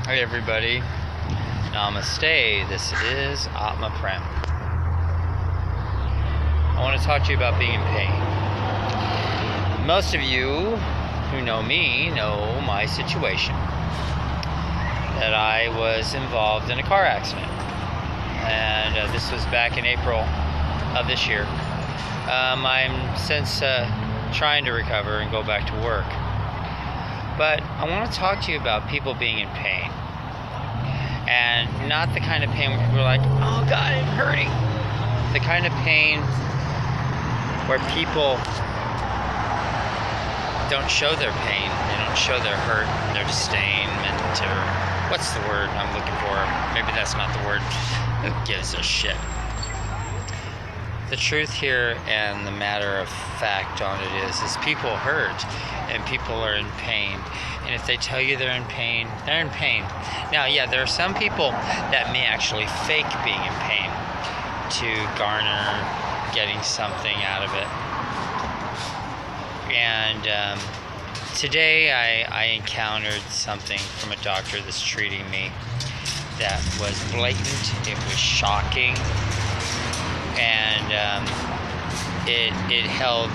Hey everybody, Namaste. This is Atma Prem. I want to talk to you about being in pain. Most of you who know me know my situation. That I was involved in a car accident. And this was back in April of this year. I'm since trying to recover and go back to work. But I want to talk to you about people being in pain. And not the kind of pain where people are like, oh God, I'm hurting. The kind of pain where people don't show their pain. They don't show their hurt, their disdainment, or what's the word I'm looking for? Maybe that's not the word. Who gives a shit? The truth here and the matter of fact on it is people hurt and people are in pain. And if they tell you they're in pain, they're in pain. Now, yeah, there are some people that may actually fake being in pain to garner getting something out of it. And today I encountered something from a doctor that's treating me that was blatant, it was shocking, and it held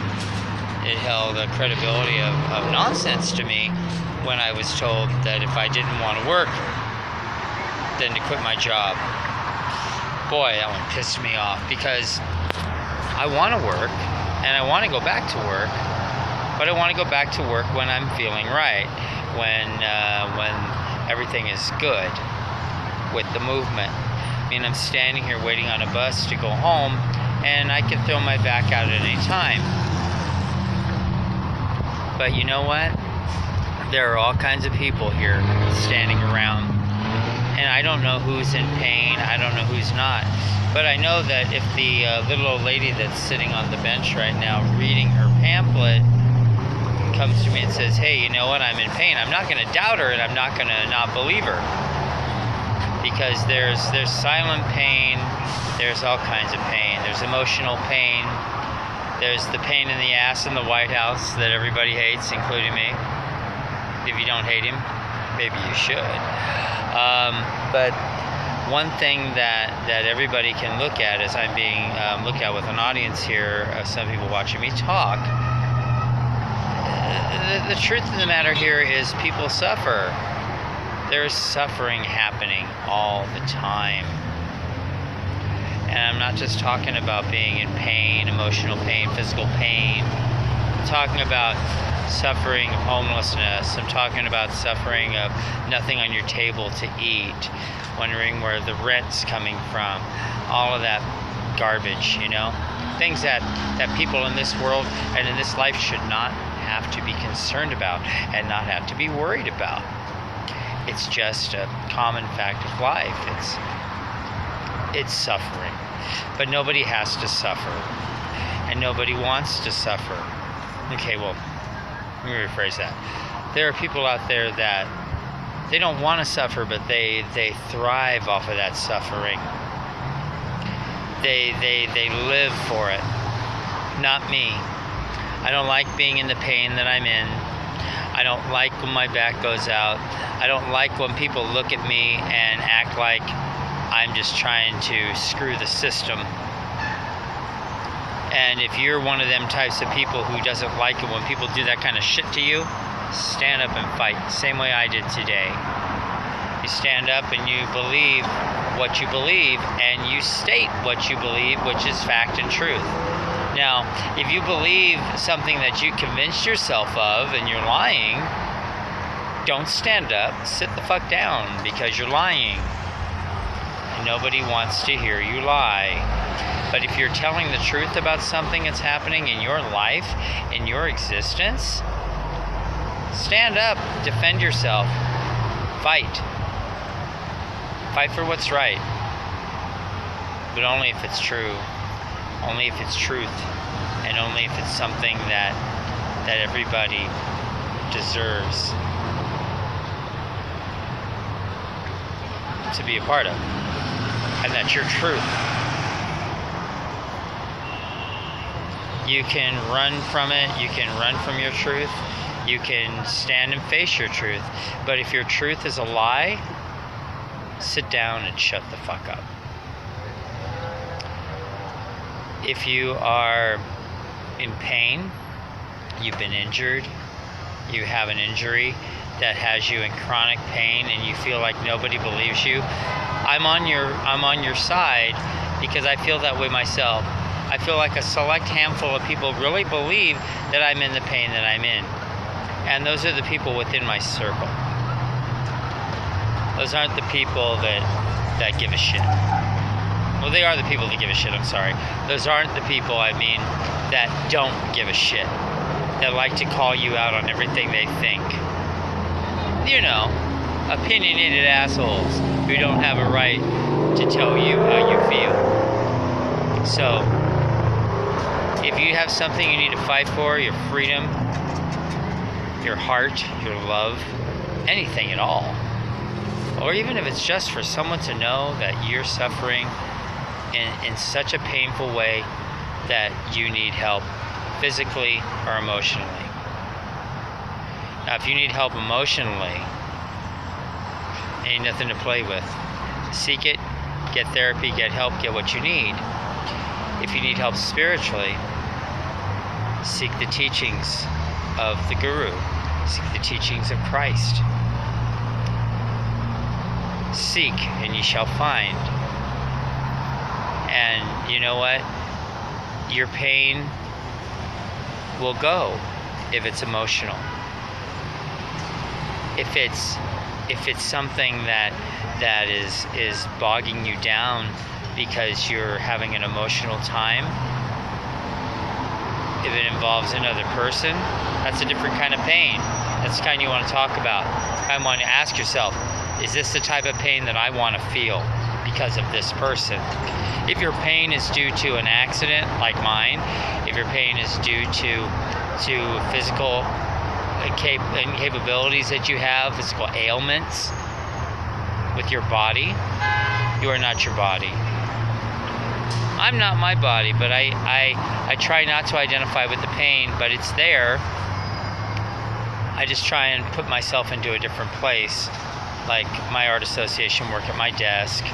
a credibility of nonsense to me when I was told that if I didn't want to work, then to quit my job. Boy, that one pissed me off, because I want to work and I want to go back to work, but I want to go back to work when I'm feeling right, when everything is good with the movement. I mean, I'm standing here waiting on a bus to go home, and I can throw my back out at any time. But you know what? There are all kinds of people here standing around, and I don't know who's in pain, I don't know who's not. But I know that if the little old lady that's sitting on the bench right now reading her pamphlet comes to me and says, hey, you know what, I'm in pain, I'm not going to doubt her, and I'm not going to not believe her. Because there's silent pain, there's all kinds of pain. There's emotional pain, there's the pain in the ass in the White House that everybody hates, including me. If you don't hate him, maybe you should. But one thing that everybody can look at as I'm being looked at with an audience here, some people watching me talk, the truth of the matter here is people suffer. There's suffering happening all the time. And I'm not just talking about being in pain, emotional pain, physical pain. I'm talking about suffering of homelessness. I'm talking about suffering of nothing on your table to eat, wondering where the rent's coming from, all of that garbage, you know? Things that people in this world and in this life should not have to be concerned about and not have to be worried about. It's just a common fact of life. It's suffering. But nobody has to suffer. And nobody wants to suffer. Okay, well, let me rephrase that. There are people out there that they don't want to suffer, but they thrive off of that suffering. They live for it. Not me. I don't like being in the pain that I'm in. I don't like when my back goes out. I don't like when people look at me and act like I'm just trying to screw the system. And if you're one of them types of people who doesn't like it when people do that kind of shit to you, stand up and fight. Same way I did today. You stand up and you believe what you believe, and you state what you believe, which is fact and truth. Now, if you believe something that you convinced yourself of and you're lying, don't stand up, sit the fuck down, because you're lying. And nobody wants to hear you lie. But if you're telling the truth about something that's happening in your life, in your existence, stand up, defend yourself, fight. Fight for what's right. But only if it's true. Only if it's truth, and only if it's something that everybody deserves to be a part of, and that's your truth. You can run from it, you can run from your truth, you can stand and face your truth, but if your truth is a lie, sit down and shut the fuck up. If you are in pain, you've been injured, you have an injury that has you in chronic pain and you feel like nobody believes you, I'm on your side, because I feel that way myself. I feel like a select handful of people really believe that I'm in the pain that I'm in. And those are the people within my circle. Those aren't the people that give a shit. Well, they are the people that give a shit, I'm sorry. Those aren't the people, that don't give a shit. That like to call you out on everything they think. You know, opinionated assholes who don't have a right to tell you how you feel. So, if you have something you need to fight for, your freedom, your heart, your love, anything at all, or even if it's just for someone to know that you're suffering in such a painful way that you need help physically or emotionally. Now, if you need help emotionally, ain't nothing to play with. Seek it, get therapy, get help, get what you need. If you need help spiritually, seek the teachings of the Guru. Seek the teachings of Christ. Seek and ye shall find. And you know what? Your pain will go if it's emotional. If it's something that is bogging you down because you're having an emotional time, if it involves another person, that's a different kind of pain. That's the kind you want to talk about. I want to ask yourself, is this the type of pain that I want to feel because of this person? If your pain is due to an accident like mine, if your pain is due to physical incapabilities that you have, physical ailments with your body, you are not your body. I'm not my body, but I try not to identify with the pain, but it's there. I just try and put myself into a different place, like my art association work at my desk,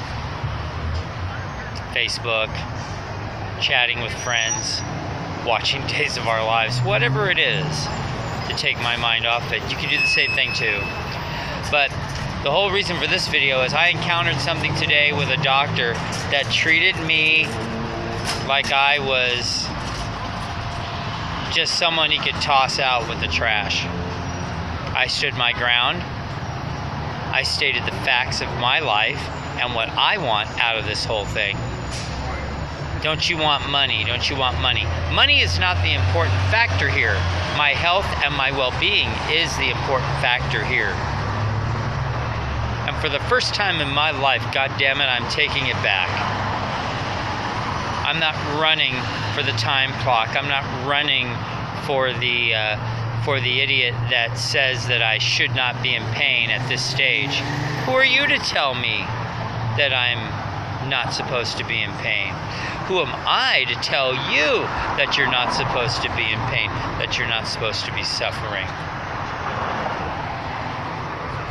Facebook, chatting with friends, watching Days of Our Lives, whatever it is to take my mind off it. You can do the same thing too. But the whole reason for this video is I encountered something today with a doctor that treated me like I was just someone he could toss out with the trash. I stood my ground. I stated the facts of my life and what I want out of this whole thing. Don't you want money? Don't you want money? Money is not the important factor here. My health and my well-being is the important factor here. And for the first time in my life, God damn it, I'm taking it back. I'm not running for the time clock. I'm not running for the idiot that says that I should not be in pain at this stage. Who are you to tell me that I'm not supposed to be in pain? Who am I to tell you that you're not supposed to be in pain, that you're not supposed to be suffering?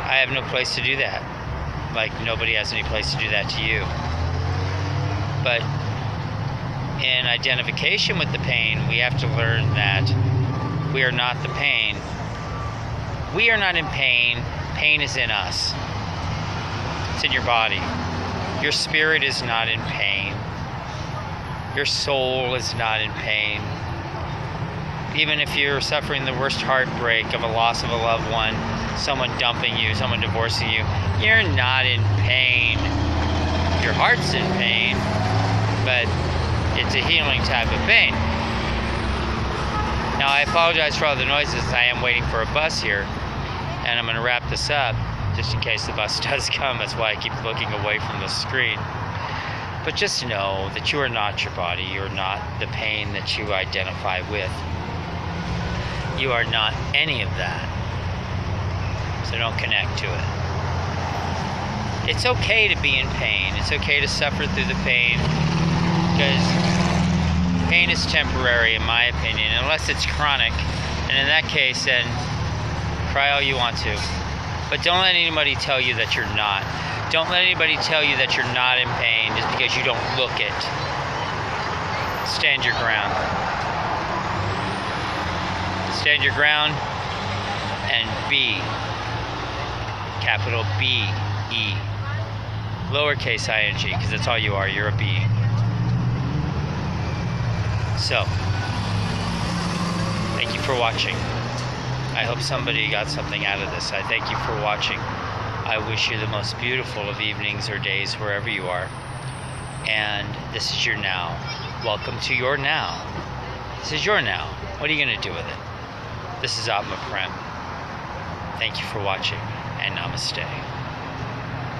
I have no place to do that. Like nobody has any place to do that to you. But in identification with the pain, we have to learn that we are not the pain. We are not in pain. Pain is in us. It's in your body. Your spirit is not in pain. Your soul is not in pain. Even if you're suffering the worst heartbreak of a loss of a loved one, someone dumping you, someone divorcing you, you're not in pain. Your heart's in pain, but it's a healing type of pain. Now, I apologize for all the noises. I am waiting for a bus here, and I'm going to wrap this up just in case the bus does come. That's why I keep looking away from the screen. But just know that you are not your body. You are not the pain that you identify with. You are not any of that. So don't connect to it. It's okay to be in pain. It's okay to suffer through the pain, because pain is temporary, in my opinion, unless it's chronic. And in that case, then cry all you want to. But don't let anybody tell you that you're not. Don't let anybody tell you that you're not in pain just because you don't look it. Stand your ground. Stand your ground and be, capital B-E, lowercase ing, because that's all you are. You're a being. So, thank you for watching. I hope somebody got something out of this. I thank you for watching. I wish you the most beautiful of evenings or days wherever you are. And this is your now. Welcome to your now. This is your now. What are you going to do with it? This is Atma Prem. Thank you for watching, and namaste.